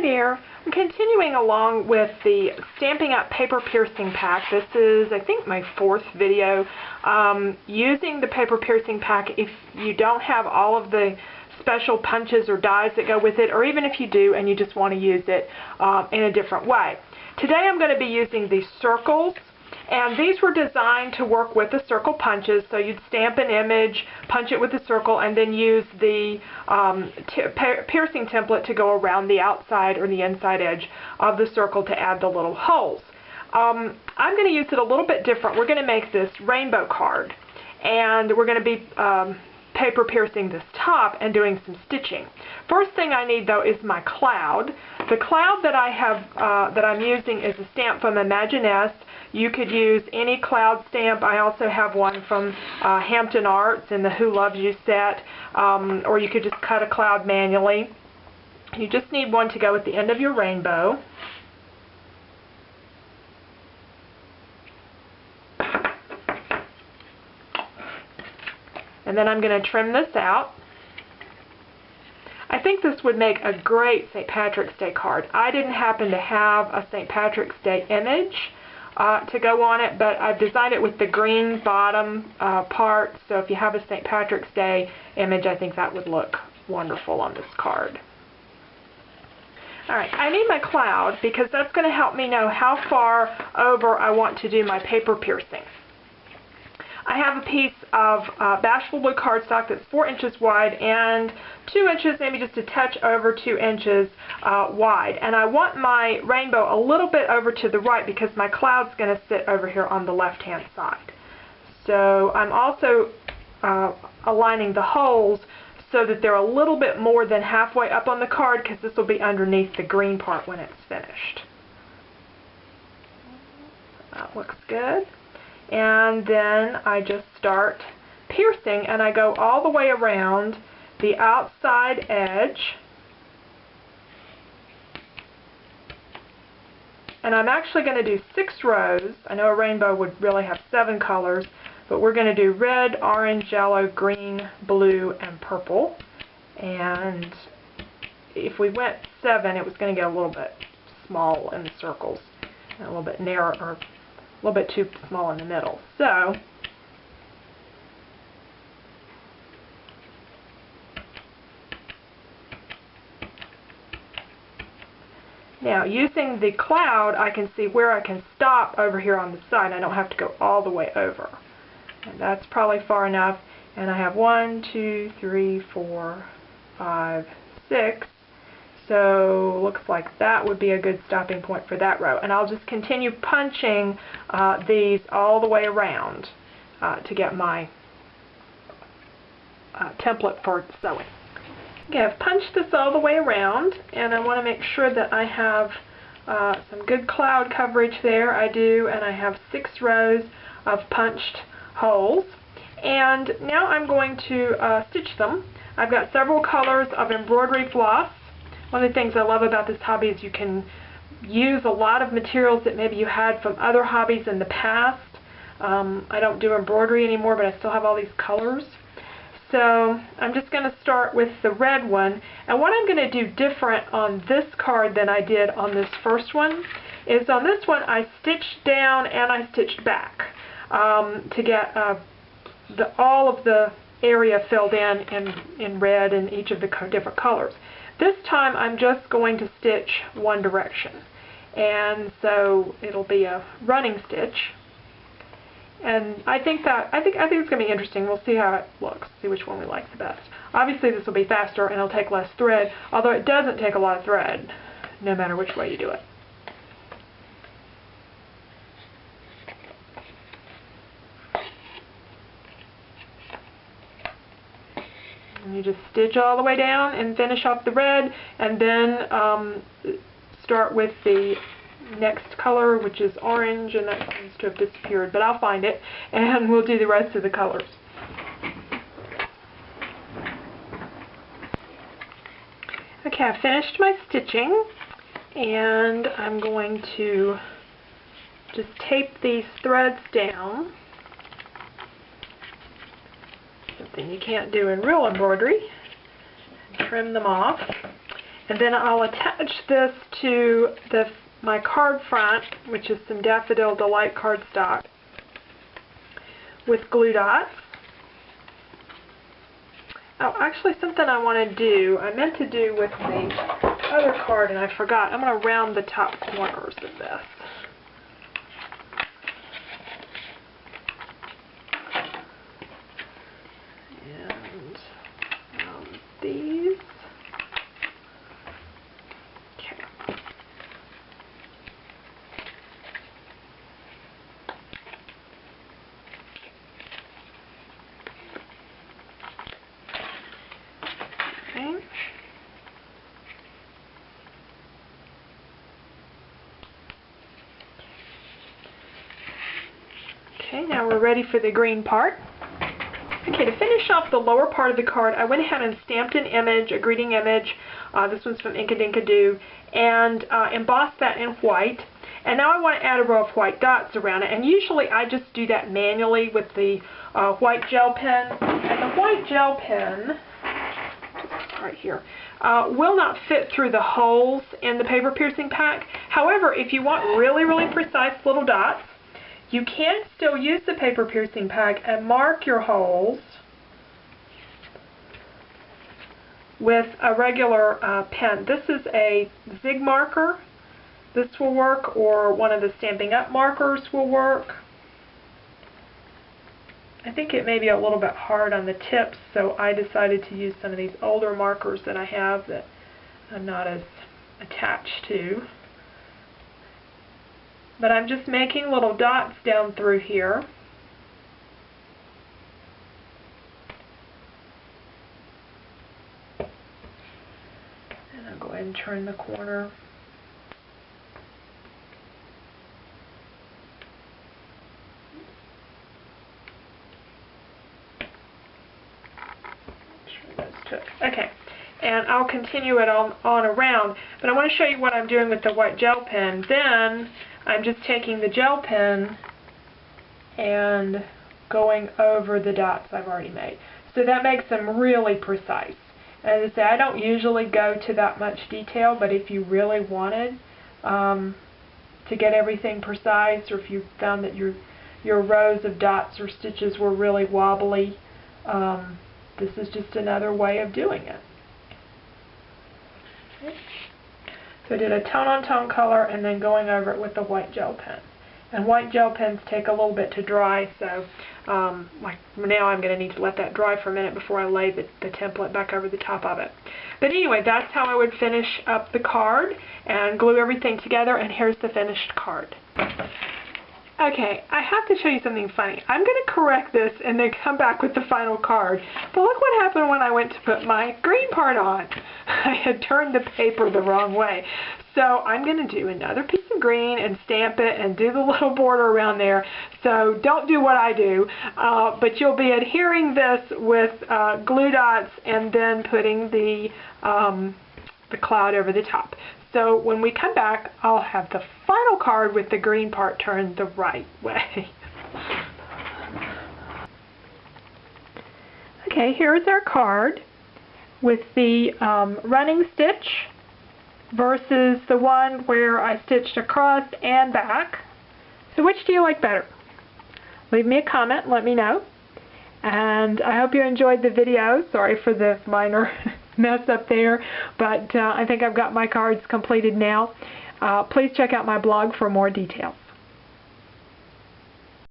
Hi there. I'm continuing along with the Stamping Up Paper Piercing Pack. This is, I think, my fourth video using the paper piercing pack if you don't have all of the special punches or dies that go with it, or even if you do and you just want to use it in a different way. Today I'm going to be using these circles, and these were designed to work with the circle punches. So you'd stamp an image, punch it with a circle, and then use the piercing template to go around the outside or the inside edge of the circle to add the little holes. I'm going to use it a little bit different. We're going to make this rainbow card, and we're going to be paper piercing this top and doing some stitching. First thing I need, though, is my cloud. The cloud that I have that I'm using is a stamp from Imaginesse. You could use any cloud stamp. I also have one from Hampton Arts in the Who Loves You set, or you could just cut a cloud manually. You just need one to go at the end of your rainbow. And then I'm going to trim this out. I think this would make a great St. Patrick's Day card. I didn't happen to have a St. Patrick's Day image to go on it, but I've designed it with the green bottom part, so if you have a St. Patrick's Day image, I think that would look wonderful on this card. Alright, I need my cloud because that's going to help me know how far over I want to do my paper piercing. I have a piece of Bashful Blue cardstock that's 4 inches wide and 2 inches, maybe just a touch over 2 inches wide. And I want my rainbow a little bit over to the right because my cloud's going to sit over here on the left-hand side. So I'm also aligning the holes so that they're a little bit more than halfway up on the card because this will be underneath the green part when it's finished. That looks good. And then I just start piercing, and I go all the way around the outside edge. And I'm actually going to do 6 rows. I know a rainbow would really have 7 colors, but we're going to do red, orange, yellow, green, blue, and purple. And if we went 7, it was going to get a little bit small in the circles, and a little bit narrow, or a little bit too small in the middle. So now using the cloud, I can see where I can stop over here on the side. I don't have to go all the way over. And that's probably far enough. And I have 1, 2, 3, 4, 5, 6. So looks like that would be a good stopping point for that row. And I'll just continue punching these all the way around to get my template for sewing. Okay, I've punched this all the way around, and I want to make sure that I have some good cloud coverage there. I do, and I have 6 rows of punched holes. And now I'm going to stitch them. I've got several colors of embroidery floss. One of the things I love about this hobby is you can use a lot of materials that maybe you had from other hobbies in the past. I don't do embroidery anymore, but I still have all these colors. So I'm just going to start with the red one. And what I'm going to do different on this card than I did on this first one is on this one I stitched down and I stitched back to get all of the area filled in red in each of the different colors. This time I'm just going to stitch one direction, and so it'll be a running stitch. And I think it's going to be interesting. We'll see how it looks, see which one we like the best. Obviously this will be faster and it'll take less thread, although it doesn't take a lot of thread no matter which way you do it. And you just stitch all the way down and finish off the red, and then start with the next color, which is orange, and that seems to have disappeared, but I'll find it, and we'll do the rest of the colors. Okay, I've finished my stitching, and I'm going to just tape these threads down. Something you can't do in real embroidery. Trim them off. And then I'll attach this to my card front, which is some Daffodil Delight cardstock, with glue dots. Oh, actually something I want to do, I meant to do with the other card and I forgot. I'm going to round the top corners of this. And round these. Okay. Okay, now we're ready for the green part. Okay, to finish off the lower part of the card, I went ahead and stamped an image, a greeting image. This one's from Inkadinkado, and embossed that in white. And now I want to add a row of white dots around it. And usually I just do that manually with the white gel pen. And the white gel pen, just right here, will not fit through the holes in the paper piercing pack. However, if you want really, really precise little dots, you can still use the paper piercing pack and mark your holes with a regular pen. This is a zig marker. This will work, or one of the Stampin' Up markers will work. I think it may be a little bit hard on the tips, so I decided to use some of these older markers that I have that I'm not as attached to. But I'm just making little dots down through here. And I'll go ahead and turn the corner. Okay, and I'll continue it on around, but I want to show you what I'm doing with the white gel pen. Then I'm just taking the gel pen and going over the dots I've already made. So that makes them really precise. As I say, I don't usually go to that much detail, but if you really wanted to get everything precise, or if you found that your rows of dots or stitches were really wobbly, this is just another way of doing it. Okay. So I did a tone-on-tone color and then going over it with the white gel pen. And white gel pens take a little bit to dry, so like now I'm going to need to let that dry for a minute before I lay the template back over the top of it. But anyway, that's how I would finish up the card and glue everything together, and here's the finished card. Okay, I have to show you something funny. I'm going to correct this and then come back with the final card. But look what happened when I went to put my green part on. I had turned the paper the wrong way. So I'm going to do another piece of green and stamp it and do the little border around there. So don't do what I do, but you'll be adhering this with glue dots and then putting the cloud over the top. So when we come back, I'll have the final card with the green part turned the right way. Okay, here's our card with the running stitch versus the one where I stitched across and back. So which do you like better? Leave me a comment and let me know. And I hope you enjoyed the video. Sorry for the minor mess up there, but I think I've got my cards completed now. Please check out my blog for more details.